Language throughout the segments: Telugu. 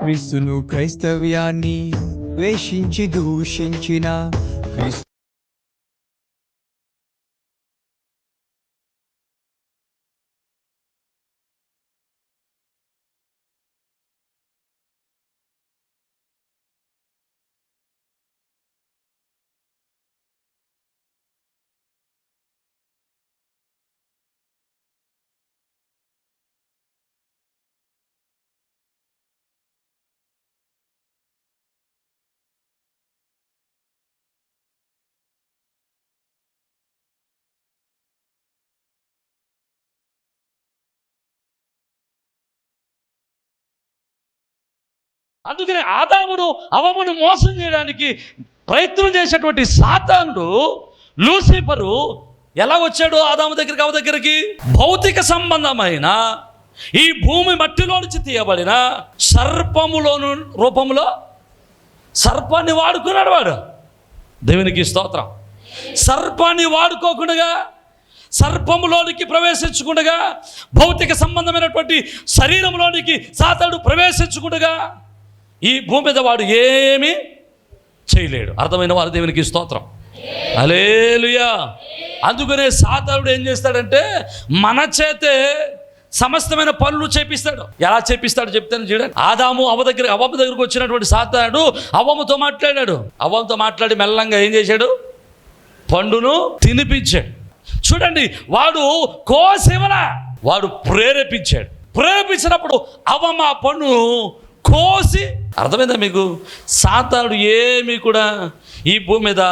క్రీస్తును క్రైస్తవ్యాన్ని ద్వేషించి దూషించిన క్రీస్తు అందుకనే ఆదామును అవ్వను మోసం చేయడానికి ప్రయత్నం చేసేటువంటి సాతానుడు లూసిఫరు ఎలా వచ్చాడు ఆదాము దగ్గరికి, అవ్వ దగ్గరికి? భౌతిక సంబంధమైన ఈ భూమి మట్టిలో నుంచి తీయబడిన సర్పములోను రూపంలో సర్పాన్ని వాడుకున్నాడు వాడు. దేవునికి స్తోత్రం. సర్పాన్ని వాడుకోకుండా సర్పములోనికి ప్రవేశించకుండా భౌతిక సంబంధమైనటువంటి శరీరంలోనికి సాతానుడు ప్రవేశించకుండా ఈ భూమి మీద వాడు ఏమీ చేయలేడు. అర్థమైన వారు దేవునికి స్తోత్రం. హల్లెలూయా. అందుకనే సాతానుడు ఏం చేస్తాడంటే మన చేతే సమస్తమైన పనులు చేపిస్తాడు. ఎలా చేపిస్తాడు చెప్తాను చూడండి. ఆదాము అవ్వ దగ్గరకు వచ్చినటువంటి సాతానుడు అవ్వతో మాట్లాడాడు. అవ్వతో మాట్లాడి మెల్లంగా ఏం చేశాడు? పండును తినిపించాడు. చూడండి, వాడు కోసివలా, వాడు ప్రేరేపించాడు. ప్రేరేపించినప్పుడు అవ్వ ఆ పండును కోసి, అర్థమైందా మీకు? సాతానుడు ఏమీ కూడా ఈ భూమి మీద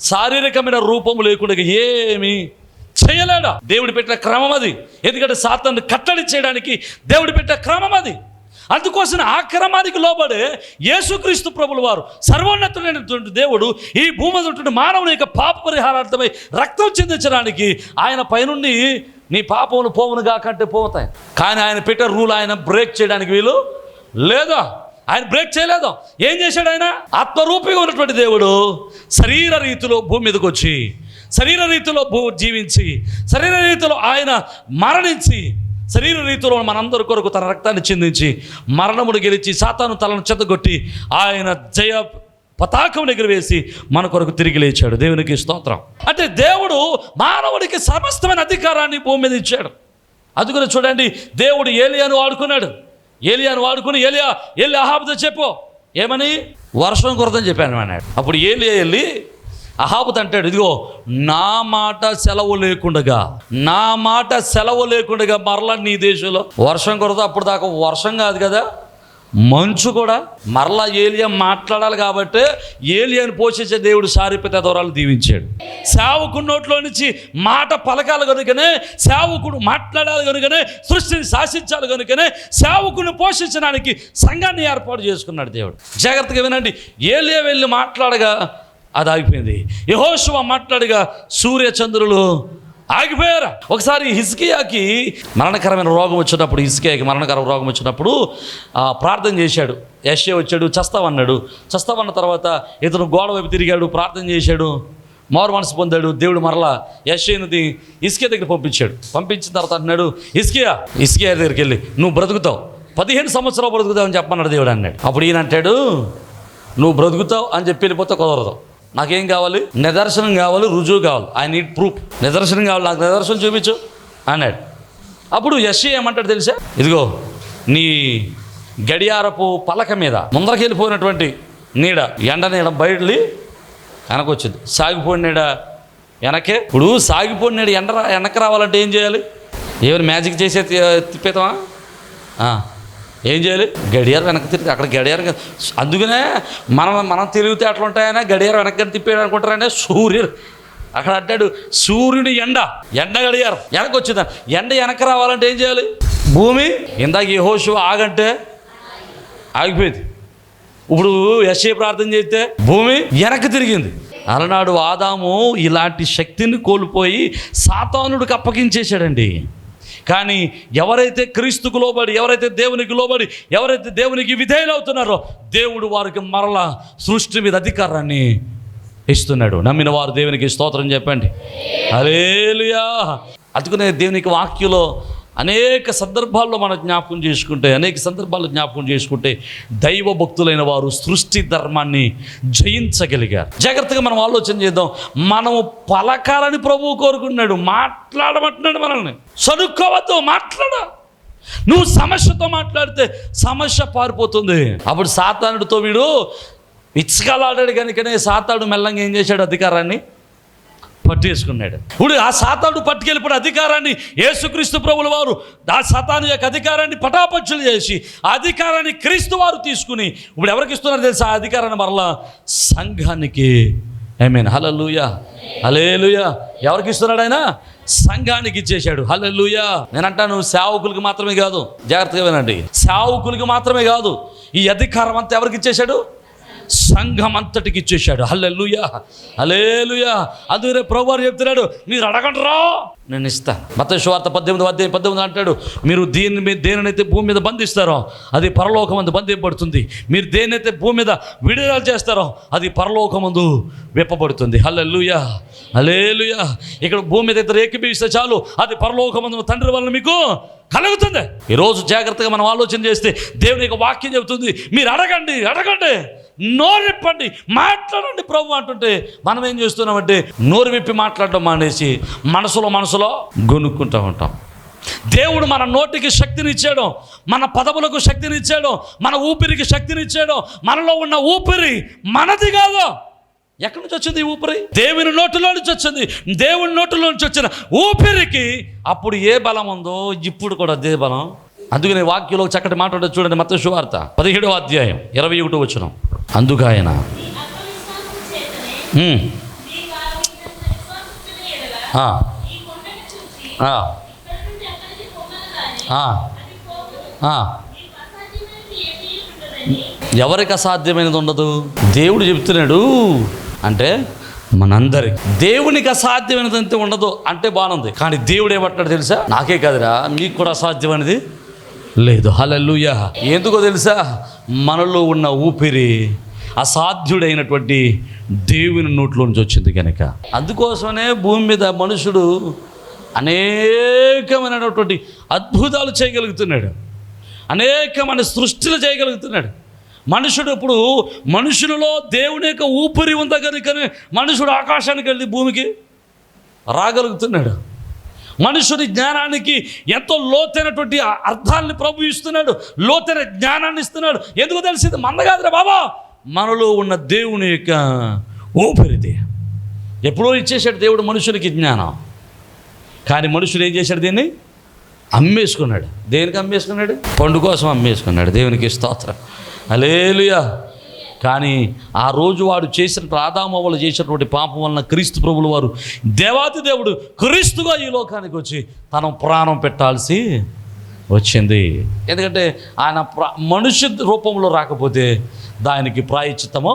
శారీరకమైన రూపము లేకుండా ఏమీ చేయలేడా. దేవుడు పెట్టిన క్రమం అది. ఎందుకంటే సాతానుని కట్టడి చేయడానికి దేవుడు పెట్టిన క్రమం అది. అందుకోసం ఆ క్రమానికి లోబడే యేసుక్రీస్తు ప్రభుల వారు సర్వోన్నతుడైనటువంటి దేవుడు ఈ భూమి మీద మానవుని యొక్క పాప పరిహారార్థమై రక్తం చెందించడానికి ఆయన పైనుండి నీ పాపములు పోవునుగా కంటే పోతాయి. కానీ ఆయన పెట్టే రూల్ ఆయన బ్రేక్ చేయడానికి వీలు లేదా. ఆయన బ్రేక్ చేయలేదు. ఏం చేశాడు? ఆయన ఆత్మరూపిగా ఉన్నటువంటి దేవుడు శరీర రీతిలో భూమి మీదకి వచ్చి శరీర రీతిలో జీవించి శరీర రీతిలో ఆయన మరణించి శరీర రీతిలో మనందరి కొరకు తన రక్తాన్ని చిందించి మరణమును గెలిచి సాతాను తలను చెత్తగొట్టి ఆయన జయ పతాకం ఎగురవేసి మన కొరకు తిరిగి లేచాడు. దేవునికి స్తోత్రం. అంటే దేవుడు మానవుడికి సమస్తమైన అధికారాన్ని భూమి మీద ఇచ్చాడు. అందుకని చూడండి, దేవుడు ఏలియాను వాడుకున్నాడు. ఏలియాను వాడుకుని వెళ్ళి అహాబుతో చెప్పు, ఏమని? వర్షం కురదని చెప్పాను అన్నాడు. అప్పుడు ఏలియా వెళ్ళి అహాబుతో అంటాడు, ఇదిగో నా మాట సెలవు లేకుండా మరలా నీ దేశంలో వర్షం కురద. అప్పుడు దాకా వర్షం కాదు కదా, మంచు కూడా. మరలా ఏలియా మాట్లాడాలి కాబట్టి ఏలియాను పోషించే దేవుడు సారిపత దూరాలు దీవించాడు. సేవకుడి నోట్లో నుంచి మాట పలకాలి కనుకనే, సేవకుడు మాట్లాడాలి కనుకనే, సృష్టిని శాసించాలి కనుకనే సేవకుడిని పోషించడానికి సంఘాన్ని ఏర్పాటు చేసుకున్నాడు దేవుడు. జాగ్రత్తగా వినండి. ఏలియా వెళ్ళి మాట్లాడగా అది ఆగిపోయింది. యెహోషువ మాట్లాడగా సూర్య చంద్రులు ఆగిపోయారు. ఒకసారి హిజ్కియాకి మరణకరమైన రోగం వచ్చినప్పుడు, హిజ్కియాకి మరణకరమైన రోగం వచ్చినప్పుడు ప్రార్థన చేశాడు. యెషయా వచ్చాడు, చస్తావన్న తర్వాత ఇతను గోడ వైపు తిరిగాడు, ప్రార్థన చేశాడు, మారు మనసు పొందాడు. దేవుడు మరలా యెషయాని హిజ్కియా దగ్గర పంపించిన తర్వాత అన్నాడు, హిజ్కియా దగ్గరికి వెళ్ళి నువ్వు బ్రతుకుతావు, 15 సంవత్సరాలు బ్రతుకుతావు అని చెప్పమన్నాడు దేవుడు అన్నాడు. అప్పుడు ఈయన అంటాడు, నువ్వు బ్రతుకుతావు అని చెప్పి వెళ్ళిపోతే కుదరదు, నాకేం కావాలి? నిదర్శనం కావాలి, రుజువు కావాలి. I need proof. నిదర్శనం కావాలి, నాకు నిదర్శనం చూపించు అన్నాడు. అప్పుడు యెషయా ఏమంటాడు తెలుసా? ఇదిగో నీ గడియారపు పలక మీద ముందరకి వెళ్ళిపోయినటువంటి నీడ, ఎండ నీడ బయటలి వెనకొచ్చింది, సాగిపోయిన నీడ వెనకే. ఇప్పుడు సాగిపోయిన నీడ వెనక రావాలంటే ఏం చేయాలి? ఏమైనా మ్యాజిక్ చేసే తిప్పేతామా? ఏం చేయాలి? గడియారం వెనక్కి తిరిగి అక్కడ గడియారం. అందుకనే మనం తిరిగితే అట్లా ఉంటాయనే గడియారం వెనక్కి తిప్పేది అనుకుంటారనే సూర్యుడు అక్కడ అంటాడు, సూర్యుని ఎండ గడియారం వెనక్కి వచ్చిందా. ఎండ వెనక రావాలంటే ఏం చేయాలి? భూమి ఇందాక యెహోషువ ఆగంటే ఆగిపోయింది. ఇప్పుడు యెషయా ప్రార్థన చేస్తే భూమి వెనక్కి తిరిగింది. అలనాడు ఆదాము ఇలాంటి శక్తిని కోల్పోయి సాతానుడికి అప్పగించేశాడండి. కానీ ఎవరైతే క్రీస్తుకు లోబడి, ఎవరైతే దేవునికి లోబడి, ఎవరైతే దేవునికి విధేయులవుతున్నారో దేవుడు వారికి మరలా సృష్టి మీద అధికారాన్ని ఇస్తున్నాడు. నమ్మిన వారు దేవునికి స్తోత్రం చెప్పండి. హల్లెలూయా. అందుకనే దేవునికి వాక్యంలో అనేక సందర్భాల్లో మనం జ్ఞాపకం చేసుకుంటే దైవ భక్తులైన వారు సృష్టి ధర్మాన్ని జయించగలిగారు. జాగ్రత్తగా మనం ఆలోచన చేద్దాం. మనము పలకాలని ప్రభువు కోరుకున్నాడు, మాట్లాడమంటున్నాడు మనల్ని. సనుక్కోవద్దు, మాట్లాడ. నువ్వు సమస్యతో మాట్లాడితే సమస్య పారిపోతుంది. అప్పుడు సాతానుడితో వీడు ఇచ్చకలాడాడు కనుకనే సాతానుడు మెల్లంగా ఏం చేశాడు? అధికారాన్ని పట్టేసుకున్నాడు. ఇప్పుడు ఆ సాతానుడు పట్టుకెళ్ళిపోయిన అధికారాన్ని యేసుక్రీస్తు ప్రభుల వారు ఆ సాతాను యొక్క అధికారాన్ని పటాపంచలు చేసి ఆ అధికారాన్ని క్రీస్తు వారు తీసుకుని ఇప్పుడు ఎవరికి ఇస్తున్నారు తెలుసా? ఆ అధికారాన్ని మరలా సంఘానికి. ఆమేన్. హల్లెలూయా, హల్లెలూయా. ఎవరికి ఇస్తున్నాడు ఆయన? సంఘానికి ఇచ్చేశాడు. హల్లెలూయా. నేను అంటాను, సేవకులకి మాత్రమే కాదు, జాగ్రత్తగా వినండి, సేవకులకి మాత్రమే కాదు, ఈ అధికారం అంతా ఎవరికి ఇచ్చేశాడు? సంఘం అంతటికి ఇచ్చేశాడు. హల్లెలూయా, హల్లెలూయా. అందుకనే ప్రభువారు చెప్తున్నాడు, మీరు అడగండిరా నేను ఇస్తాను. మత్తయి సువార్త 18 అంటాడు, మీరు దేనినైతే భూమి మీద బంధిస్తారో అది పరలోకమందు బంధింపబడుతుంది, మీరు దేనైతే భూమి మీద విడుదల చేస్తారో అది పరలోకమందు విప్పబడుతుంది. హల్లెలూయా, హల్లెలూయా. ఇక్కడ భూమి మీద ఇద్దరు ఏకీభవిస్తే చాలు, అది పరలోకమందు తండ్రి వలన మీకు కలుగుతుంది. ఈరోజు జాగ్రత్తగా మనం ఆలోచన చేస్తే దేవుని యొక్క వాక్యం చెబుతుంది, మీరు అడగండి, అడగండి, నోరు విప్పండి, మాట్లాడండి ప్రభు అంటుంటే మనం ఏం చేస్తున్నామంటే నోరు విప్పి మాట్లాడడం మానేసి మనసులో గొనుక్కుంటూ ఉంటాం. దేవుడు మన నోటికి శక్తినిచ్చాడు, మన పదవులకు శక్తినిచ్చాడు, మన ఊపిరికి శక్తినిచ్చాడు. మనలో ఉన్న ఊపిరి మనది కాదు. ఎక్కడి నుంచి వచ్చింది ఈ ఊపిరి? దేవుని నోటిలో నుంచి వచ్చింది. దేవుని నోటిలో నుంచి వచ్చిన ఊపిరికి అప్పుడు ఏ బలం ఉందో ఇప్పుడు కూడా అదే బలం. అందుకనే వాక్యంలో చక్కటి మాట ఉంటుంది చూడండి. మత్తయి సువార్త 17వ అధ్యాయం 21వ వచనం. అందుకు ఆయన ఎవరికి అసాధ్యమైనది ఉండదు? దేవుడు చెప్తున్నాడు. అంటే మనందరికి దేవునికి అసాధ్యమైనది అంతే ఉండదు అంటే బాగుంది. కానీ దేవుడు ఏమంటాడు తెలుసా? నాకే కాదురా, మీకు కూడా అసాధ్యమైనది లేదు. హల్లెలూయా. ఎందుకో తెలుసా? మనలో ఉన్న ఊపిరి అసాధ్యుడైనటువంటి దేవుని నోట్లో నుంచి వచ్చింది కనుక. అందుకోసమనే భూమి మీద మనుషుడు అనేకమైనటువంటి అద్భుతాలు చేయగలుగుతున్నాడు, అనేకమైన సృష్టిలు చేయగలుగుతున్నాడు. మనుషుడు ఇప్పుడు మనుషులలో దేవుని యొక్క ఊపిరి ఉందా కనుకనే మనుషుడు ఆకాశానికి వెళ్ళి భూమికి రాగలుగుతున్నాడు. మనుషుని జ్ఞానానికి ఎంతో లోతైనటువంటి అర్థాలని ప్రభు ఇస్తున్నాడు, లోతైన జ్ఞానాన్ని ఇస్తున్నాడు. ఎందుకు తెలిసింది? మంద కాదురా బాబా, మనలో ఉన్న దేవుని యొక్క ఊపిరిది. ఎప్పుడో ఇచ్చేసాడు దేవుడు మనుషునికి జ్ఞానం. కానీ మనుషుడు ఏం చేశాడు? దీన్ని అమ్మేసుకున్నాడు. దేనికి అమ్మేసుకున్నాడు? పండు కోసం అమ్మేసుకున్నాడు. దేవునికి స్తోత్రం, హల్లెలూయా. కానీ ఆ రోజు వాడు చేసిన ఆదామవ్వలు చేసినటువంటి పాపం వలన క్రీస్తు ప్రభుల వారు దేవాది దేవుడు క్రీస్తుగా ఈ లోకానికి వచ్చి తన ప్రాణం పెట్టాల్సి వచ్చింది. ఎందుకంటే ఆయన మనుష్య రూపంలో రాకపోతే దానికి ప్రాయశ్చిత్తమో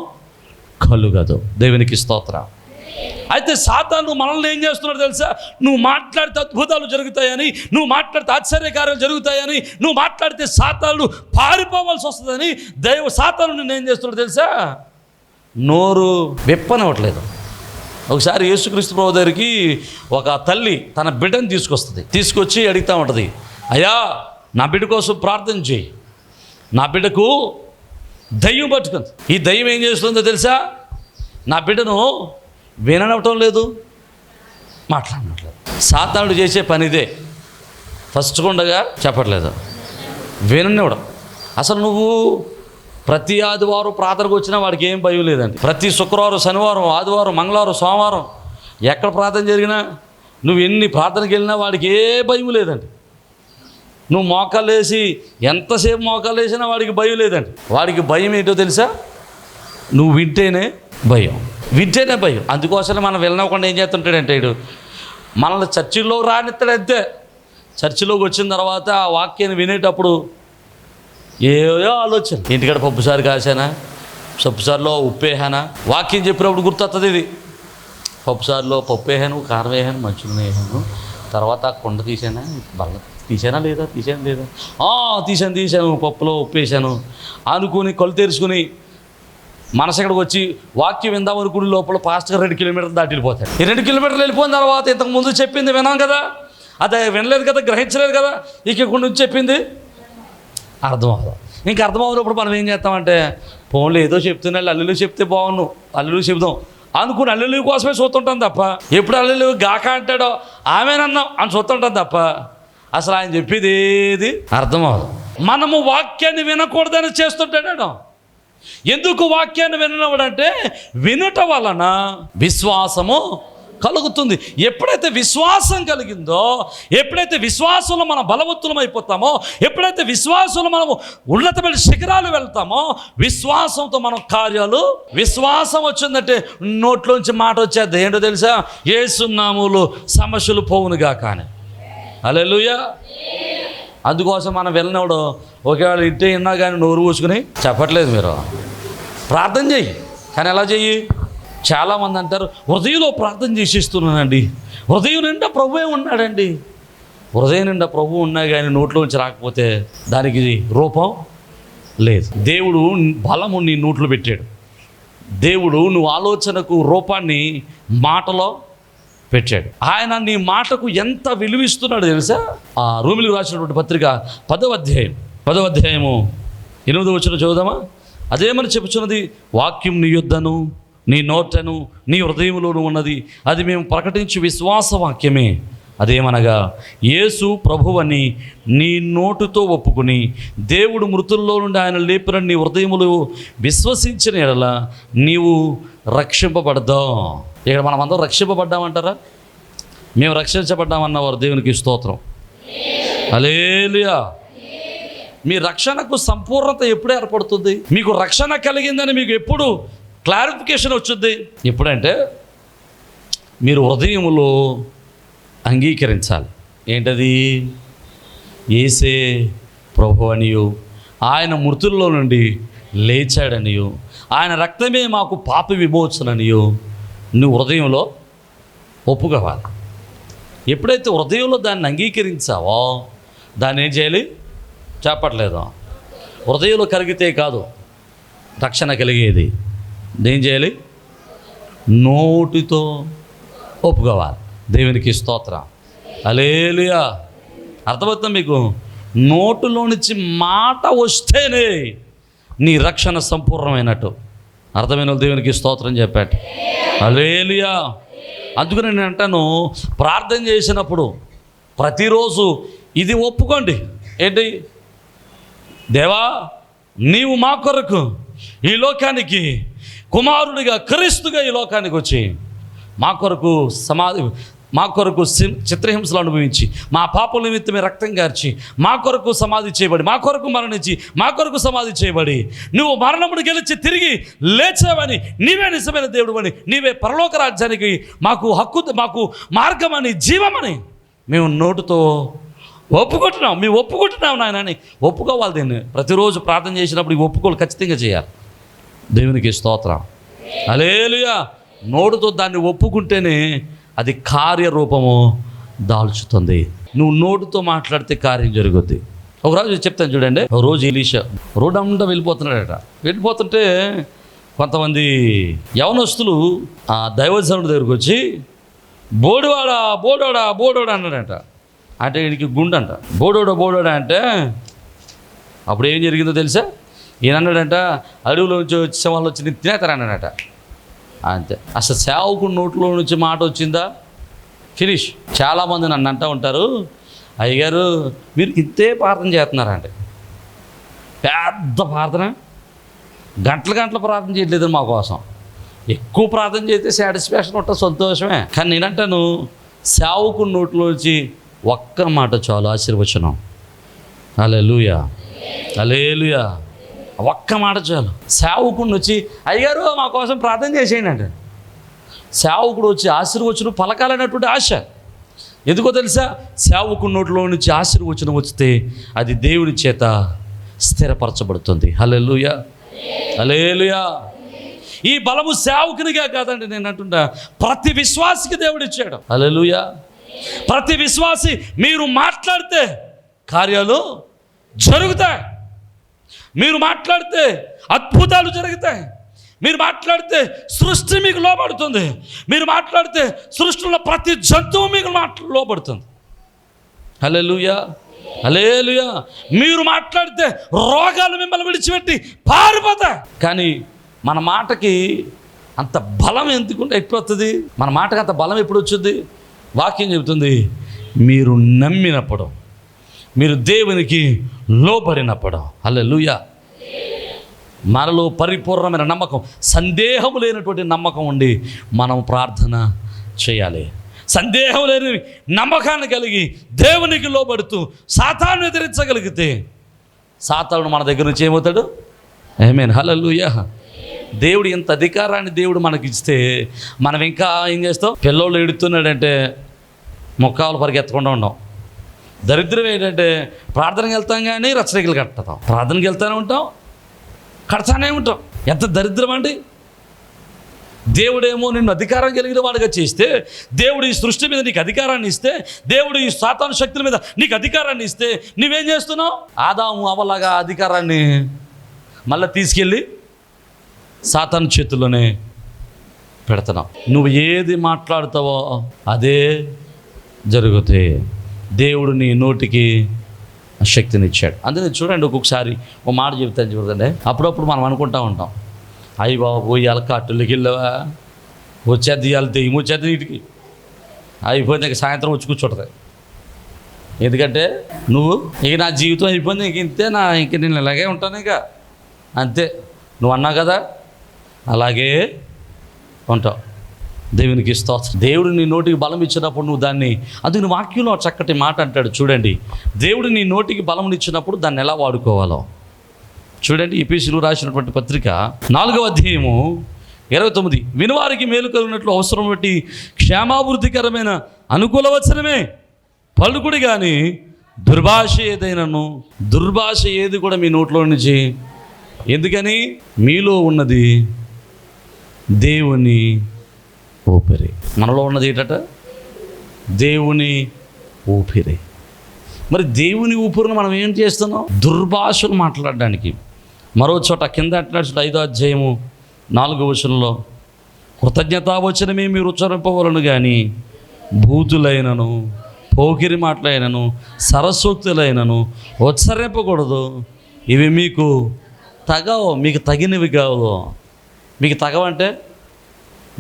కలుగదు. దేవునికి స్తోత్రం. అయితే సాతాను మనల్ని ఏం చేస్తున్నాడు తెలుసా? నువ్వు మాట్లాడితే అద్భుతాలు జరుగుతాయని, నువ్వు మాట్లాడితే ఆశ్చర్యకార్యాలు జరుగుతాయని, నువ్వు మాట్లాడితే సాతాను పారిపోవాల్సి వస్తుందని సాతాను నిన్ను ఏం చేస్తున్నాడు తెలుసా? నోరు విప్పనివ్వట్లేదు. ఒకసారి యేసుక్రీస్తు ప్రభు దగ్గరికి ఒక తల్లి తన బిడ్డను తీసుకొచ్చి అడుగుతూ ఉంటుంది, అయ్యా నా బిడ్డ కోసం ప్రార్థన చేయి, నా బిడ్డకు దయ్యం పట్టుకుంది. ఈ దయ్యం ఏం చేస్తుందో తెలుసా? నా బిడ్డను వినవటం లేదు, మాట్లాడట్లేదు. సాతానుడు చేసే పని ఇదే. ఫస్ట్ కొండగా చెప్పట్లేదు, విననివ్వడం. అసలు నువ్వు ప్రతి ఆదివారం ప్రార్థనకు వచ్చినా వాడికి ఏం భయం లేదండి. ప్రతి శుక్రవారం, శనివారం, ఆదివారం, మంగళవారం, సోమవారం ఎక్కడ ప్రార్థన జరిగినా, నువ్వు ఎన్ని ప్రార్థనకి వెళ్ళినా వాడికి ఏ భయం లేదండి. నువ్వు మోకాలు వేసి ఎంతసేపు మోకాలు వేసినా వాడికి భయం లేదండి. వాడికి భయం ఏంటో తెలుసా? నువ్వు వింటేనే భయం. అందుకోసమే మనం వెళ్ళనివ్వకుండా ఏం చేస్తుంటాడంటే వీడు మనల్ని చర్చిలో రానిస్తాడు. అంతే. చర్చిలోకి వచ్చిన తర్వాత ఆ వాక్యాన్ని వినేటప్పుడు ఏవో ఆలోచన. ఇంటికాడ పప్పుసారి కాసానా, పప్పుసారిలో ఉప్పు వేసానా, వాక్యం చెప్పినప్పుడు గుర్తొస్తుంది ఇది. పప్పుసారిలో పప్పు వేసాను, కారం వేసాను, మంచిగా వేసాను, తర్వాత కుండ తీసానా, బల్ల తీసానా లేదా, తీసాను, పప్పులో ఉప్పు వేసాను అనుకుని కళ్ళు తెరుచుకుని మనసు ఎక్కడికి వచ్చి వాక్యం విందామని గుడి లోపల పాస్ట్గా 2 కిలోమీటర్లు దాటి వెళ్ళిపోతాయి. ఈ 2 కిలోమీటర్లు వెళ్ళిపోయిన తర్వాత ఇంతకు ముందు చెప్పింది వినాం కదా, అదే వినలేదు కదా, గ్రహించలేదు కదా, ఇక ఇక్కడ నుంచి చెప్పింది అర్థం అవ్వదు. ఇంకా అర్థం అవ్వనప్పుడు మనం ఏం చేస్తామంటే, ఫోన్లో ఏదో చెప్తున్నాళ్ళు, అల్లులు చెప్తే బాగున్నాను, అల్లులు చెప్దాం అనుకుని అల్లులు కోసమే చూస్తుంటాం తప్ప, ఎప్పుడు అల్లులు గాక అంటాడో ఆమెనన్నాం అని చూస్తుంటాం తప్ప అసలు ఆయన చెప్పేది ఏది అర్థం అవ్వదు. మనము వాక్యాన్ని వినకూడదని చేస్తుంటాడు. ఎందుకు వాక్యాన్ని వినవడంటే, వినటం వలన విశ్వాసము కలుగుతుంది. ఎప్పుడైతే విశ్వాసం కలిగిందో, ఎప్పుడైతే విశ్వాసంలో మనం బలవంతులం అయిపోతామో, ఎప్పుడైతే విశ్వాసంలో మనము ఉన్నతమైన శిఖరాలు వెళ్తామో, విశ్వాసంతో మనం కార్యాలు, విశ్వాసం వచ్చిందంటే నోట్లోంచి మాట వచ్చేది ఏంటో తెలుసా, యేసు నామములో సమస్యలు పోవునుగా. కానీ హల్లెలూయా. అందుకోసం మనం వెళ్ళినప్పుడు ఒకవేళ ఇంటే విన్నా కానీ నోరు పూసుకుని చెప్పట్లేదు, మీరు ప్రార్థన చెయ్యి. కానీ ఎలా చెయ్యి? చాలామంది అంటారు హృదయంలో ప్రార్థన చేసేస్తున్నానండి, హృదయం నిండా ప్రభువే ఉన్నాడండి. హృదయం నిండా ప్రభువు ఉన్నా కానీ నోట్లోంచి రాకపోతే దానికి రూపం లేదు. దేవుడు బలము నీ నోట్లో పెట్టాడు. దేవుడు నువ్వు ఆలోచనకు రూపాన్ని మాటలో పెట్టాడు. ఆయన నీ మాటకు ఎంత విలువిస్తున్నాడు తెలుసా? ఆ రోమిలికి రాసినటువంటి పత్రిక 10వ అధ్యాయము 8వ వచనం చదువుదామా? అదేమని చెప్పుచున్నది, వాక్యం నీ యొద్దను నీ నోటను నీ హృదయంలోనూ ఉన్నది, అది మేము ప్రకటించు విశ్వాస వాక్యమే. అదేమనగా, యేసు ప్రభువని నీ నోటుతో ఒప్పుకుని దేవుడు మృతుల్లో నుండి ఆయన లేపిన నీ హృదయములు విశ్వసించిన ఎడల నీవు రక్షింపబడదాం. ఇక్కడ మనమందరం రక్షింపబడ్డామంటారా? మేము రక్షించబడ్డామన్నవారు దేవునికి స్తోత్రం. హల్లెలూయా. మీ రక్షణకు సంపూర్ణత ఎప్పుడు ఏర్పడుతుంది? మీకు రక్షణ కలిగిందని మీకు ఎప్పుడు క్లారిఫికేషన్ వచ్చుద్ది? ఎప్పుడంటే మీరు హృదయములో అంగీకరించాలి. ఏంటది? యేసే ప్రభు అనియు, ఆయన మృతుల్లో నుండి లేచాడనియు, ఆయన రక్తమే మాకు పాప విమోచననియు నువ్వు హృదయంలో ఒప్పుకోవాలి. ఎప్పుడైతే హృదయంలో దాన్ని అంగీకరించావో దాన్ని ఏం చేయాలి? చెప్పట్లేదు. హృదయంలో కలిగితే కాదు రక్షణ కలిగేది. ఏం చేయాలి? నోటితో ఒప్పుకోవాలి. దేవునికి స్తోత్రం. హల్లెలూయా. అర్థమవుతుంది మీకు? నోటులో నుంచి మాట వస్తేనే నీ రక్షణ సంపూర్ణమైనట్టు. అర్థమైన దేవునికి స్తోత్రం చెప్పాడు. హల్లెలూయా. అందుకని నేను అంటాను, ప్రార్థన చేసినప్పుడు ప్రతిరోజు ఇది ఒప్పుకోండి. ఏంటి? దేవా, నీవు మా కొరకు ఈ లోకానికి కుమారుడిగా క్రీస్తుగా ఈ లోకానికి వచ్చి మా కొరకు చిత్రహింసలు అనుభవించి, మా పాపల నిమిత్తమే రక్తం గార్చి, మా కొరకు సమాధి చేయబడి, మా కొరకు మరణించి, మా కొరకు సమాధి చేయబడి, నువ్వు మరణమును గెలిచి తిరిగి లేచావని, నీవే నిజమైన దేవుడు, నీవే పరలోక రాజ్యానికి మాకు హక్కు, మాకు మార్గమని, జీవమని మేము నోటుతో ఒప్పుకుంటున్నాం. మేము ఒప్పుకుంటున్నాం నాయనని ఒప్పుకోవాలి. దీన్ని ప్రతిరోజు ప్రార్థన చేసినప్పుడు ఈ ఒప్పుకోలు ఖచ్చితంగా చేయాలి. దేవునికి స్తోత్రం. హల్లెలూయా. నోటుతో దాన్ని ఒప్పుకుంటేనే అది కార్యరూపము దాల్చుతుంది. నువ్వు నోటుతో మాట్లాడితే కార్యం జరుగుద్ది. ఒకరోజు చెప్తాను చూడండి. ఒక రోజు ఎలీషా రోడ్డు అంతా వెళ్ళిపోతున్నాడట. వెళ్ళిపోతుంటే కొంతమంది యవనస్తులు ఆ దైవజనుడి దగ్గరికి వచ్చి, బోడివాడా బోడోడా బోడోడా అన్నాడట. అంటే వీడికి గుండంట. బోడోడా అంటే అప్పుడు ఏం జరిగిందో తెలుసా? ఈయన అన్నాడంట, అడవిలో నుంచి వచ్చే వాళ్ళు వచ్చి నేను తినేతారన్నాడట. అంతే. అసలు సేవకుడు నోట్లో నుంచి మాట వచ్చిందా? ఫినిష్. చాలామంది నన్ను అంటూ ఉంటారు, అయ్యగారు మీరు ఇంతే ప్రార్థన చేస్తున్నారంటే. పెద్ద ప్రార్థన, గంటల ప్రార్థన చేయట్లేదు మా కోసం. ఎక్కువ ప్రార్థన చేస్తే సాటిస్ఫాక్షన్ ఉంటుంది, సంతోషమే. కానీ నేనంటాను, సేవకుడు నోట్లో నుంచి ఒక్క మాట చాలు, ఆశీర్వచనం. హల్లెలూయా. హల్లెలూయా. ఒక్క మాట చాలు. సేవకుడిని వచ్చి అయ్యగారు మా కోసం ప్రార్థన చేసేయండి అంటే, సేవకుడు వచ్చి ఆశీర్వచనం పలకాలనేటువంటి ఆశ. ఎందుకో తెలుసా? సేవకుడి నోట్లో నుంచి ఆశీర్వచనం వస్తే అది దేవుని చేత స్థిరపరచబడుతుంది. హల్లెలూయా. హల్లెలూయా. ఈ బలము సేవకునిగా కాదండి, నేను అంటుంటా ప్రతి విశ్వాసికి దేవుడు ఇచ్చాడు. హల్లెలూయా. ప్రతి విశ్వాసి మీరు మాట్లాడితే కార్యాలు జరుగుతాయి. మీరు మాట్లాడితే అద్భుతాలు జరుగుతాయి. మీరు మాట్లాడితే సృష్టి మీకు లోబడుతుంది. మీరు మాట్లాడితే సృష్టిలో ప్రతి జంతువు మీకు లోబడుతుంది. హల్లెలూయా, హల్లెలూయా. మీరు మాట్లాడితే రోగాలు మిమ్మల్ని విడిచిపెట్టి పారిపోతాయి. కానీ మన మాటకి అంత బలం ఎందుకుంటే ఎప్పుడు వస్తుంది? మన మాటకి అంత బలం ఎప్పుడు వచ్చింది? వాక్యం చెబుతుంది, మీరు నమ్మినప్పుడు, మీరు దేవునికి లోబడినప్పుడు. హల్లెలూయా. మనలో పరిపూర్ణమైన నమ్మకం, సందేహం లేనటువంటి నమ్మకం ఉండి మనం ప్రార్థన చేయాలి. సందేహం లేని నమ్మకాన్ని కలిగి దేవునికి లోబడుతూ సాతాను ఎదిరించగలిగితే సాతాను మన దగ్గర నుంచి ఏమవుతాడు? ఆమేన్, హల్లెలూయా. దేవుడు ఇంత అధికారాన్ని దేవుడు మనకి ఇస్తే మనం ఇంకా ఏం చేస్తాం? పిల్లోళ్ళు ఎడుతున్నాడంటే మొక్కాలు పరిగెత్తకుండా ఉన్నాం. దరిద్రం ఏంటంటే ప్రార్థనకి వెళ్తాం కానీ రచనకి కడతాం, ప్రార్థనకి వెళ్తానే ఉంటాం, కడతానే ఉంటాం. ఎంత దరిద్రం అండి! దేవుడేమో నిన్ను అధికారం కలిగిన వాడుగా చేస్తే, దేవుడు ఈ సృష్టి మీద నీకు అధికారాన్ని ఇస్తే, దేవుడు ఈ సాతాను శక్తుల మీద నీకు అధికారాన్ని ఇస్తే నువ్వేం చేస్తున్నావు? ఆదాము అవ్వలాగా అధికారాన్ని మళ్ళీ తీసుకెళ్ళి సాతాను చేతుల్లోనే పెడుతున్నావు. నువ్వు ఏది మాట్లాడుతావో అదే జరుగుతాయి. దేవుడు నీ నోటికి శక్తిని ఇచ్చాడు. అందుకని చూడండి, ఒక్కొక్కసారి ఒక మాట చెబుతాను చూడండి. అప్పుడప్పుడు మనం అనుకుంటా ఉంటాం, అయ్యి బాబు ఇవాళ కట్టులకి వెళ్ళవా, వచ్చేది ఇవాళ దెయ్యం వచ్చేది నీటికి అయిపోయింది, ఇక సాయంత్రం వచ్చి కూర్చుంటుంది. ఎందుకంటే నువ్వు ఇక నా జీవితం అయిపోయింది, ఇంక ఇంతే, ఇంక నేను ఇలాగే ఉంటాను, ఇక అంతే, నువ్వు అన్నావు కదా అలాగే ఉంటావు. దేవునికి స్తోత్రం. దేవుడు నీ నోటికి బలం ఇచ్చినప్పుడు నువ్వు దాన్ని, అందుకని వాక్యంలో చక్కటి మాట అంటాడు చూడండి, దేవుడు నీ నోటికి బలం ఇచ్చినప్పుడు దాన్ని ఎలా వాడుకోవాలో చూడండి. ఎఫెసీయులకు రాసినటువంటి పత్రిక 4వ అధ్యాయము 29, వినువారికి మేలు కలిగినట్లు అవసరం బట్టి క్షేమాభివృద్ధికరమైన అనుకూల వచనమే పలుకుడి కానీ దుర్భాష ఏదైనాను, దుర్భాష ఏది కూడా మీ నోట్లో నుంచి, ఎందుకని మీలో ఉన్నది దేవుని ఊపిరి. మనలో ఉన్నది ఏంటట? దేవుని ఊపిరి. మరి దేవుని ఊపిరిని మనం ఏం చేస్తున్నాం? దుర్భాషలు మాట్లాడడానికి. మరో చోట కింద అంటున్నాడు 5వ అధ్యాయము 4వ వచనంలో, కృతజ్ఞతావచనమే మీరు ఉచ్చరింపవలను కానీ భూతులైనను, పోకిరి మాటలైనను, సరస్వక్తులైనను ఉచ్చరింపకూడదు. ఇవి మీకు తగవు, మీకు తగినవి కావు. మీకు తగవంటే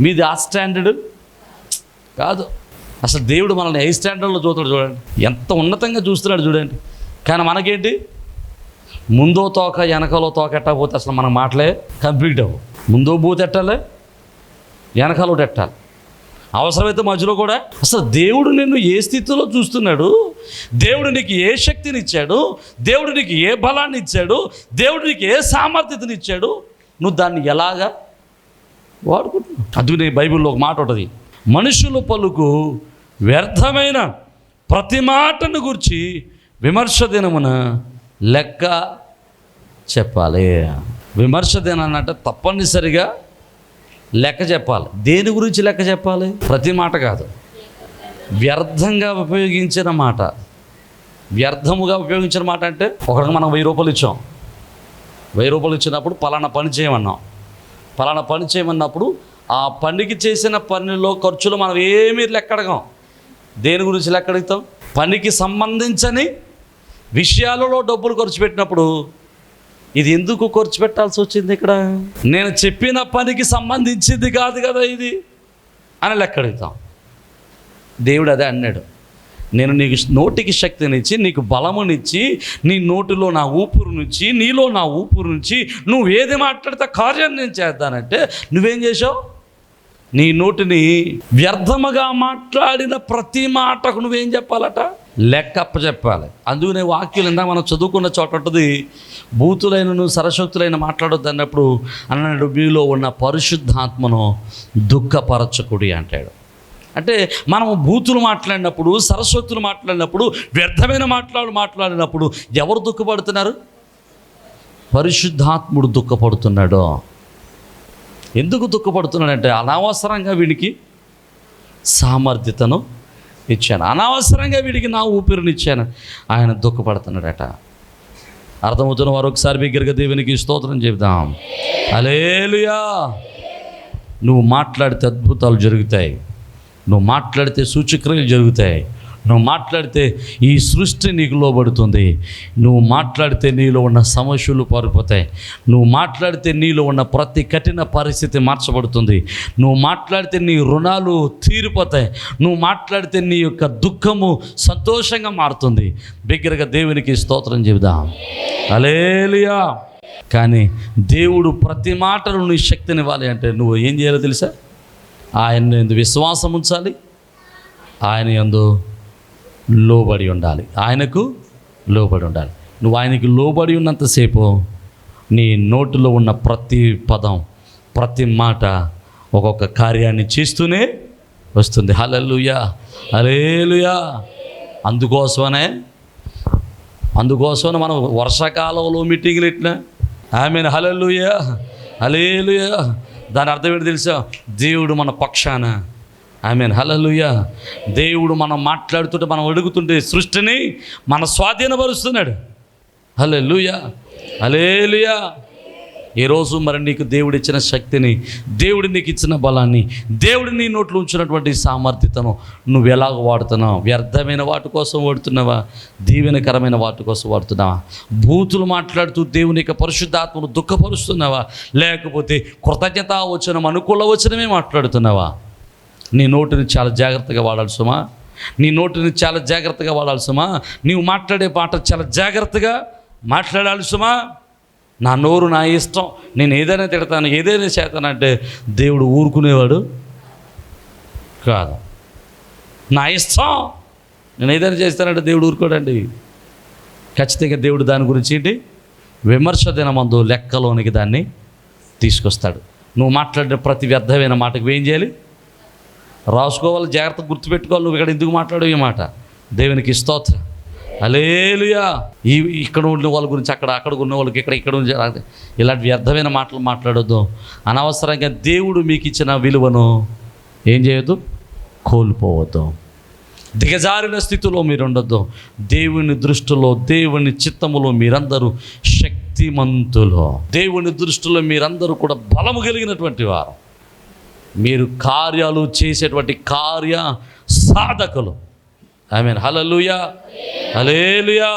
మీది ఆ స్టాండర్డ్ కాదు. అసలు దేవుడు మనల్ని ఏ స్టాండర్డ్లో చూస్తాడు చూడండి, ఎంత ఉన్నతంగా చూస్తున్నాడు చూడండి. కానీ మనకేంటి, ముందో తోక వెనకాలో తోక ఎట్టకపోతే అసలు మన మాటలే కంప్లీట్ అవ్వు. ముందో బూత్ ఎట్టాలి, వెనకాలో ఎట్టాలి, అవసరమైతే మధ్యలో కూడా. అసలు దేవుడు నిన్ను ఏ స్థితిలో చూస్తున్నాడు, దేవుడు నీకు ఏ శక్తిని ఇచ్చాడు, దేవుడు నీకు ఏ బలాన్ని ఇచ్చాడు, దేవుడు నీకు ఏ సామర్థ్యతని ఇచ్చాడు, నువ్వు దాన్ని ఎలాగా వాడుకుంటున్నావు. అందుకని బైబిల్లో ఒక మాట ఉంటుంది, మనుషుల పలుకు వ్యర్థమైన ప్రతి మాటను గురించి విమర్శ దినమున లెక్క చెప్పాలి. విమర్శ దినాన్ని అంటే తప్పనిసరిగా లెక్క చెప్పాలి. దేని గురించి లెక్క చెప్పాలి? ప్రతి మాట కాదు, వ్యర్థంగా ఉపయోగించిన మాట. వ్యర్థముగా ఉపయోగించిన మాట అంటే, ఒకరికి మనం 1000 రూపాయలు ఇచ్చాం, 1000 రూపాయలు ఇచ్చినప్పుడు పలానా పని చేయమన్నాం, పలానా పని చేయమన్నప్పుడు ఆ పనికి చేసిన పనిలో ఖర్చులు మనం ఏమీ లెక్కడగాం. దేని గురించి లెక్క అడుగుతాం? పనికి సంబంధించని విషయాలలో డబ్బులు ఖర్చు పెట్టినప్పుడు ఇది ఎందుకు ఖర్చు పెట్టాల్సి వచ్చింది, ఇక్కడ నేను చెప్పిన పనికి సంబంధించింది కాదు కదా ఇది అని లెక్క అడుగుతాం. దేవుడు అదే అన్నాడు, నేను నీకు నోటికి శక్తినిచ్చి, నీకు బలమునిచ్చి, నీ నోటిలో నా ఊపిరి నుంచి, నీలో నా ఊపిరి నుంచి నువ్వు ఏది మాట్లాడితే కార్యాన్ని నేను చేద్దానంటే నువ్వేం చేసావు? నీ నోటిని వ్యర్థముగా మాట్లాడిన ప్రతి మాటకు నువ్వేం చెప్పాలట? లెక్కప్ప చెప్పాలి. అందుకనే వాక్యులు ఇందా మనం చదువుకున్న చోట ఉంటుంది, భూతులైనను సరస్వక్తులైన మాట్లాడొద్దు అన్నప్పుడు అన్నాడు, మీలో ఉన్న పరిశుద్ధాత్మను దుఃఖపరచకుడి అంటాడు. అంటే మనం భూతులు మాట్లాడినప్పుడు, సరస్వతులు మాట్లాడినప్పుడు, వ్యర్థమైన మాట్లాడినప్పుడు ఎవరు దుఃఖపడుతున్నారు? పరిశుద్ధాత్ముడు దుఃఖపడుతున్నాడు. ఎందుకు దుఃఖపడుతున్నాడంటే, అనవసరంగా వీడికి సామర్థ్యతను ఇచ్చాను, అనవసరంగా వీడికి నా ఊపిరిని ఇచ్చాను, ఆయన దుఃఖపడుతున్నాడట. అర్థమవుతున్న వారు ఒకసారి బిగ్గరగా దేవునికి స్తోత్రం చెబుదాం. హల్లెలూయా. నువ్వు మాట్లాడితే అద్భుతాలు జరుగుతాయి, నువ్వు మాట్లాడితే సూచక్రియలు జరుగుతాయి, నువ్వు మాట్లాడితే ఈ సృష్టి నీకు లోబడుతుంది. నువ్వు మాట్లాడితే నీలో ఉన్న సమస్యలు పారిపోతాయి. నువ్వు మాట్లాడితే నీలో ఉన్న ప్రతి కఠిన పరిస్థితి మార్చబడుతుంది. నువ్వు మాట్లాడితే నీ రుణాలు తీరిపోతాయి. నువ్వు మాట్లాడితే నీ యొక్క దుఃఖము సంతోషంగా మారుతుంది. బిగ్గరగా దేవునికి స్తోత్రం చెబుదాం. హల్లెలూయా. కానీ దేవుడు ప్రతి మాటలు నీ శక్తినివ్వాలి అంటే నువ్వు ఏం చేయాలో తెలుసా? ఆయన యందు విశ్వాసం ఉంచాలి, ఆయన యందు లోబడి ఉండాలి, ఆయనకు లోబడి ఉండాలి. నువ్వు ఆయనకు లోబడి ఉన్నంతసేపు నీ నోటిలో ఉన్న ప్రతి పదం, ప్రతి మాట ఒక్కొక్క కార్యాన్ని చేస్తూనే వస్తుంది. హల్లెలూయా, హల్లెలూయా. అందుకోసమనే మనం వర్షాకాలంలో మీటింగ్లు ఇట్లా ఆమేన్, హల్లెలూయా, హల్లెలూయా. దాని అర్థం ఏంటి తెలుసా? దేవుడు మన పక్షాన. ఆమేన్, హల్లెలూయా. దేవుడు మనం మాట్లాడుతుంటే, మనం అడుగుతుంటే సృష్టిని మన స్వాధీనపరుస్తున్నాడు. హల్లెలూయా, హల్లెలూయా. ఈరోజు మరి నీకు దేవుడు ఇచ్చిన శక్తిని, దేవుడు నీకు ఇచ్చిన బలాన్ని, దేవుడు నీ నోట్లో ఉంచినటువంటి సామర్థ్యతను నువ్వు ఎలాగ వాడుతున్నావు? వ్యర్థమైన వాటి కోసం వాడుతున్నావా? దీవెనకరమైన వాటి కోసం వాడుతున్నావా? బూతులు మాట్లాడుతూ దేవుని యొక్క పరిశుద్ధాత్మను దుఃఖపరుస్తున్నావా? లేకపోతే కృతజ్ఞతా వచనం, అనుకూల వచనమే మాట్లాడుతున్నావా? నీ నోటిని చాలా జాగ్రత్తగా వాడాలి సుమా. నీ నోటిని చాలా జాగ్రత్తగా వాడాలి సుమా. నీవు మాట్లాడే మాట చాలా జాగ్రత్తగా మాట్లాడాలి సుమా. నా నోరు నా ఇష్టం, నేను ఏదైనా తిడతాను, ఏదైనా చేస్తానంటే దేవుడు ఊరుకునేవాడు కాదు. నా ఇష్టం, నేను ఏదైనా చేస్తానంటే దేవుడు ఊరుకోడండి. ఖచ్చితంగా దేవుడు దాని గురించి ఏంటి, విమర్శ దినమందు లెక్కలోనికి దాన్ని తీసుకొస్తాడు. నువ్వు మాట్లాడిన ప్రతి వ్యర్థమైన మాటకు ఏం చేయాలి? రాసుకోవాలి, జాగ్రత్తగా గుర్తుపెట్టుకోవాలి. నువ్వు ఇక్కడ ఎందుకు మాట్లాడవు ఈ మాట? దేవునికి స్తోత్రం, హల్లెలూయా. ఇక్కడ ఉన్న వాళ్ళ గురించి అక్కడ ఉన్న వాళ్ళకి ఇక్కడ ఇలాంటి వ్యర్థమైన మాటలు మాట్లాడొద్దు. అనవసరంగా దేవుడు మీకు ఇచ్చిన విలువను ఏం చేయొద్దు, కోల్పోవద్దు. దిగజారిన స్థితిలో మీరు ఉండొద్దు. దేవుని దృష్టిలో, దేవుని చిత్తములో మీరందరూ శక్తిమంతులు. దేవుని దృష్టిలో మీరందరూ కూడా బలము కలిగినటువంటి వారు. మీరు కార్యాలు చేసేటువంటి కార్య సాధకులు. ఆమేన్, హల్లెలూయా, హల్లెలూయా.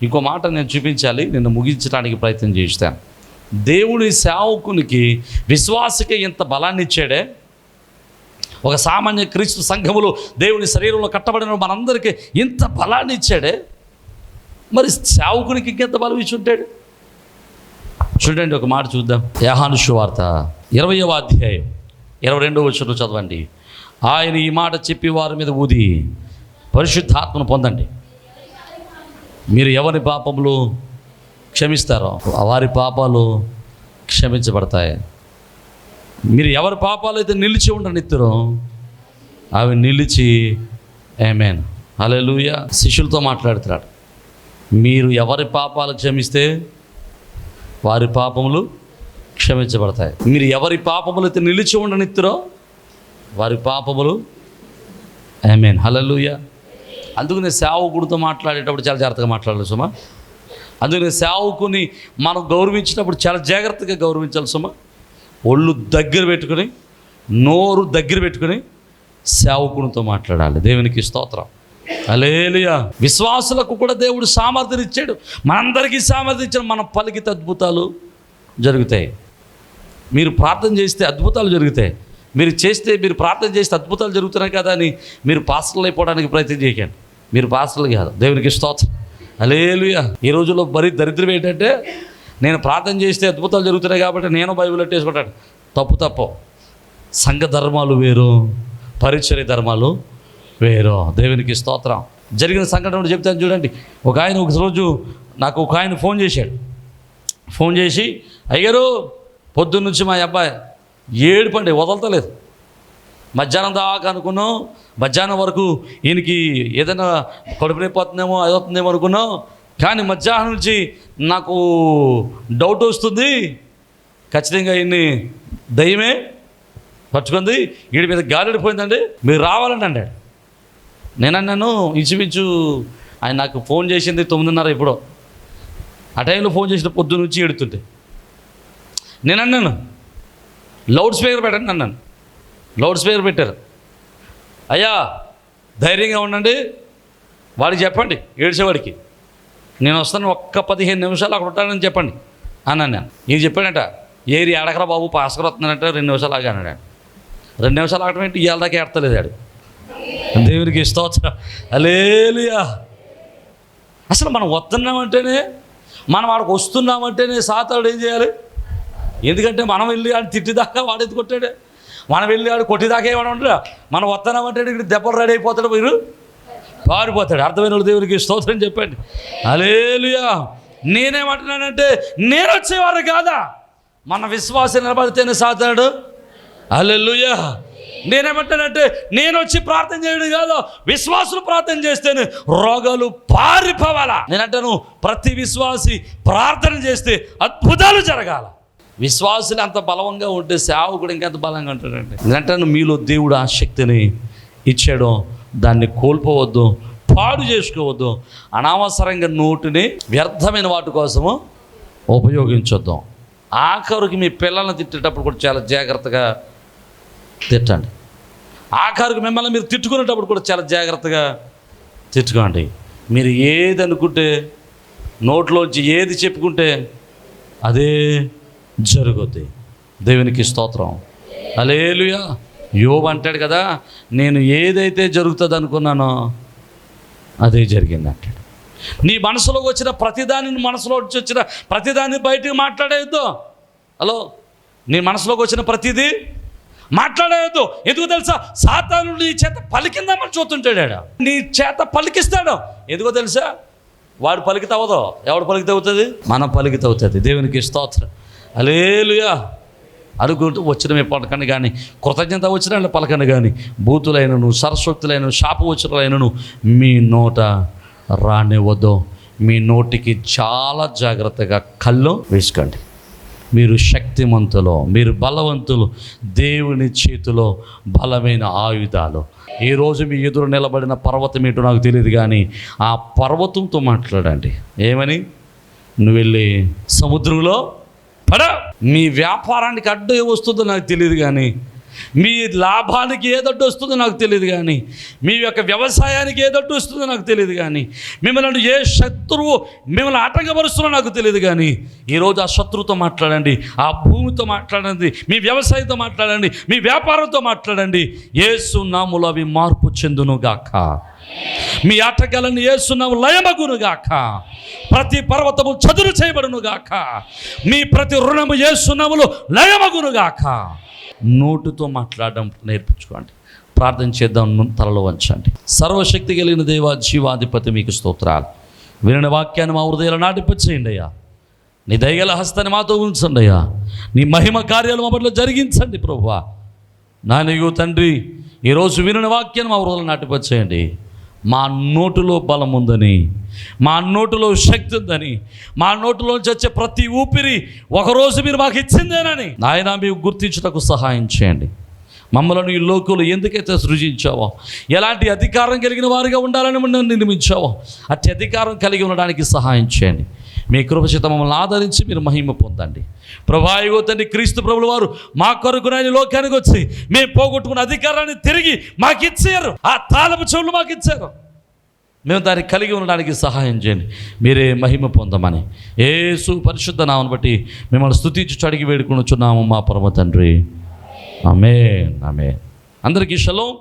ఇంకో మాట నేను చూపించాలి, నిన్ను ముగించడానికి ప్రయత్నం చేస్తాను. దేవుని సేవకునికి, విశ్వాసకి ఎంత బలాన్ని ఇచ్చాడే, ఒక సామాన్య క్రీస్తు సంఘములో దేవుని శరీరంలో కట్టబడిన మనందరికీ ఇంత బలాన్ని ఇచ్చాడే, మరి సేవకునికి ఇంకెంత బలం ఇచ్చి ఉంటాడు? చూడండి, ఒక మాట చూద్దాం. యోహాను సువార్త 20వ అధ్యాయం 22వ వచనం చదవండి. ఆయన ఈ మాట చెప్పి వారి మీద ఊది పరిశుద్ధాత్మను పొందండి. మీరు ఎవరి పాపములు క్షమిస్తారో వారి పాపాలు క్షమించబడతాయి. మీరు ఎవరి పాపాలు అయితే నిలిచి ఉండనిస్తారో అవి నిలిచి, ఆమేన్, హల్లెలూయా. శిష్యులతో మాట్లాడుతున్నాడు. మీరు ఎవరి పాపాలు క్షమిస్తే వారి పాపములు క్షమించబడతాయి. మీరు ఎవరి పాపములు అయితే నిలిచి ఉండనిస్తారో వారి పాపములు, ఆమేన్, హల్లెలూయా. అందుకనే సేవకుడితో మాట్లాడేటప్పుడు చాలా జాగ్రత్తగా మాట్లాడాలి సుమా. అందుకనే సేవకుని మనం గౌరవించినప్పుడు చాలా జాగ్రత్తగా గౌరవించాలి సుమా. ఒళ్ళు దగ్గర పెట్టుకుని, నోరు దగ్గర పెట్టుకుని సేవకునితో మాట్లాడాలి. దేవునికి స్తోత్రం, హల్లెలూయా. విశ్వాసులకు కూడా దేవుడు సామర్థ్యం ఇచ్చాడు. మనందరికీ సామర్థ్యం ఇచ్చాడు. మనం పలికితే అద్భుతాలు జరుగుతాయి. మీరు ప్రార్థన చేస్తే అద్భుతాలు జరుగుతాయి. మీరు ప్రార్థన చేస్తే అద్భుతాలు జరుగుతున్నాయి కదా అని మీరు పాస్టర్లు అయిపోవడానికి ప్రయత్నం చేయకండి. మీరు పాస్టర్లు కాదు. దేవునికి స్తోత్రం, హల్లెలూయా. ఈ రోజుల్లో మరీ దరిద్రం ఏంటంటే, నేను ప్రార్థన చేస్తే అద్భుతాలు జరుగుతున్నాయి కాబట్టి నేను బైబిల్ పెట్టేసుకుంటాను. తప్పు. సంఘ ధర్మాలు వేరు, పరిచర్య ధర్మాలు వేరు. దేవునికి స్తోత్రం. జరిగిన సంఘటన చెప్తాను చూడండి. ఒక రోజు నాకు ఒక ఆయన ఫోన్ చేశాడు. ఫోన్ చేసి, అయ్యారు పొద్దున్న నుంచి మా అబ్బాయి ఏడుపండి వదలతలేదు. మధ్యాహ్నం దాకా అనుకున్నాం, మధ్యాహ్నం వరకు ఈయనకి ఏదైనా కడుపు నొప్పి అవుతుందేమో, అది అవుతుందేమో అనుకున్నాం. కానీ మధ్యాహ్నం నుంచి నాకు డౌట్ వస్తుంది, ఖచ్చితంగా ఈయన్ని దయ్యమే పట్టుకుంది, వీడి మీద గాలిడిపోయిందండి, మీరు రావాలండి అన్నాడు. నేనన్నాను, ఇంచుమించు ఆయన నాకు ఫోన్ చేసింది 9:30 ఇప్పుడు. ఆ టైంలో ఫోన్ చేసిన పొద్దున్న నుంచి ఎడుతుంటే నేనన్నాను, లౌడ్ స్పీకర్ పెట్టండి అన్నాను. లౌడ్ స్పీకర్ పెట్టారు. అయ్యా ధైర్యంగా ఉండండి, వాడికి చెప్పండి, ఏడ్చేవాడికి, నేను వస్తాను, ఒక్క 15 నిమిషాలు అక్కడ ఉంటానని చెప్పండి అన్నాను నేను. ఇది చెప్పాడట, ఏరి అడగరా బాబు పాస్కర్ వస్తున్నాడంటే 2 నిమిషాలు ఆగా అన్నాడు. 2 నిమిషాలు ఆగటం ఏంటి, ఇవాళ దాకా ఏడతలేదాడు. దేవునికి స్తోత్రం, హల్లెలూయా. అసలు మనం వస్తున్నామంటేనే, మనం వాడికి వస్తున్నామంటేనే సాతానుడు ఏం చేయాలి? ఎందుకంటే మనం వెళ్ళి ఆడు తిట్టిదాకా వాడేది కొట్టాడే, మనం వెళ్ళి ఆడు కొట్టిదాకా ఏమైనా ఉంటాడా? మనం వస్తున్నామంటే ఇక్కడ దెబ్బలు రెడీ అయిపోతాడు, మీరు పారిపోతాడు. అర్థమైన వాళ్ళు దేవునికి స్తోత్రం చెప్పండి, హల్లెలూయా. నేనేమంటున్నానంటే, నేను వచ్చేవారు కాదా, మన విశ్వాసం నిలబడితేనే సాతానుడు. హల్లెలూయా. నేనేమంటానంటే, నేను వచ్చి ప్రార్థన చేయడం కాదు, విశ్వాసులు ప్రార్థన చేస్తేనే రోగాలు పారిపోవాలా. నేనంటాను, ప్రతి విశ్వాసి ప్రార్థన చేస్తే అద్భుతాలు జరగాల. విశ్వాసులు అంత బలంగా ఉంటే సేవకుడు ఇంకెంత బలంగా ఉంటాడండి. నేనంటాను, మీలో దేవుడు ఆ శక్తిని ఇచ్చాడు, దాన్ని కోల్పోవద్దు, పాడు చేసుకోవద్దు. అనవసరంగా నోటిని వ్యర్థమైన వాటి కోసము ఉపయోగించొద్దాం. ఆఖరికి మీ పిల్లల్ని తిట్టేటప్పుడు కూడా చాలా జాగ్రత్తగా తిట్టండి. ఆఖరికి మిమ్మల్ని మీరు తిట్టుకునేటప్పుడు కూడా చాలా జాగ్రత్తగా తిట్టుకోండి. మీరు ఏది అనుకుంటే, నోట్లోంచి ఏది చెప్పుకుంటే అదే జరుగుద్ది. దేవునికి స్తోత్రం, హల్లెలూయా. యోబు అంటాడు కదా, నేను ఏదైతే జరుగుతుంది అనుకున్నానో అదే జరిగింది అంటాడు. నీ మనసులోకి వచ్చిన ప్రతిదానిని, మనసులో వచ్చిన ప్రతిదాన్ని బయటికి మాట్లాడేయద్దు. హలో, నీ మనసులోకి వచ్చిన ప్రతిదీ మాట్లాడేయద్దు. ఎందుకు తెలుసా? సాతాను నీ చేత పలికిందామని చూస్తుంటాడు. నీ చేత పలికిస్తాడు. ఎందుకో తెలుసా? వాడు పలికితే అవ్వదు. ఎవడు పలికితే అవుతుంది? మనం పలికితే అవుతుంది. దేవునికి స్తోత్రం, హల్లెలూయా. అనుకుంటూ వచ్చినమే పలకండి కానీ, కృతజ్ఞత వచ్చిన పలకండి కానీ, బూతులైనను, సరస్వక్తులైనను, శాపవచనాలైనను మీ నోట రానివ్వద్దు. మీ నోటికి చాలా జాగ్రత్తగా కళ్ళు వేసుకోండి. మీరు శక్తిమంతులు, మీరు బలవంతులు, దేవుని చేతిలో బలమైన ఆయుధాలు. ఈరోజు మీ ఎదురు నిలబడిన పర్వతం ఏంటో నాకు తెలియదు కానీ, ఆ పర్వతంతో మాట్లాడండి. ఏమని? నువ్వు వెళ్ళి సముద్రంలో పడ. మీ వ్యాపారానికి అడ్డు వస్తుందో నాకు తెలియదు కానీ, మీ లాభానికి ఏదడ్డు వస్తుందో నాకు తెలియదు కానీ, మీ యొక్క వ్యవసాయానికి ఏదడ్డు వస్తుందో నాకు తెలియదు కానీ, మిమ్మల్ని ఏ శత్రువు మిమ్మల్ని ఆటంకపరుస్తుందో నాకు తెలియదు కానీ, ఈరోజు ఆ శత్రువుతో మాట్లాడండి, ఆ భూమితో మాట్లాడండి, మీ వ్యవసాయంతో మాట్లాడండి, మీ వ్యాపారంతో మాట్లాడండి. యేసు నామములో అవి మార్పు చెందునుగాక. మీ ఆటగాళ్ళని యేసు నామములో లయమగునుగాక. ప్రతి పర్వతము చదును చేయబడునుగాక. మీ ప్రతి రుణము యేసు నామములో లయమగునుగాక. నోటుతో మాట్లాడడం నేర్పించుకోండి. ప్రార్థన చేద్దాం. తలలో వంచండి. సర్వశక్తి కలిగిన దేవా, జీవాధిపతి, మీకు స్తోత్రాలు. వినిన వాక్యాన్ని మా హృదయాలు నాటింపచేయండి అయ్యా. నీ దయగల హస్తాన్ని మాతో ఉంచండి అయ్యా. నీ మహిమ కార్యాలు మా పట్ల జరిగించండి ప్రభువా. నాయనయో తండ్రి, ఈరోజు వినిన వాక్యాన్ని మా హృదయాలు నాటింపచేయండి. మా నోటులో బలం ఉందని, మా నోటులో శక్తి ఉందని, మా నోటులోంచి వచ్చే ప్రతి ఊపిరి ఒకరోజు మీరు మాకు ఇచ్చిందేనని నాయన మేము గుర్తించుటకు సహాయం చేయండి. మమ్మల్ని ఈ లోకంలో ఎందుకైతే సృజించావో, ఎలాంటి అధికారం కలిగిన వారిగా ఉండాలని నన్ను నిర్మించావో, అట్టి అధికారం కలిగి ఉండడానికి సహాయం చేయండి. మీ కృపచేత మమ్మల్ని ఆదరించి మీరు మహిమ పొందండి. ప్రభాయో తండ్రి, క్రీస్తు ప్రభుల వారు మా కొరకు ఆయన లోకానికి వచ్చి మేము పోగొట్టుకున్న అధికారాన్ని తిరిగి మాకు ఇచ్చారు. ఆ తాళపు చెవులు మాకు ఇచ్చారు. మేము దాన్ని కలిగి ఉండడానికి సహాయం చేయండి. మీరే మహిమ పొందమని యేసు పరిశుద్ధ నామమును బట్టి మిమ్మల్ని స్తుతించి అడిగి వేడుకొనుచున్నాము మా పరమ తండ్రి. ఆమేన్, ఆమేన్. అందరికీ షలోమ్.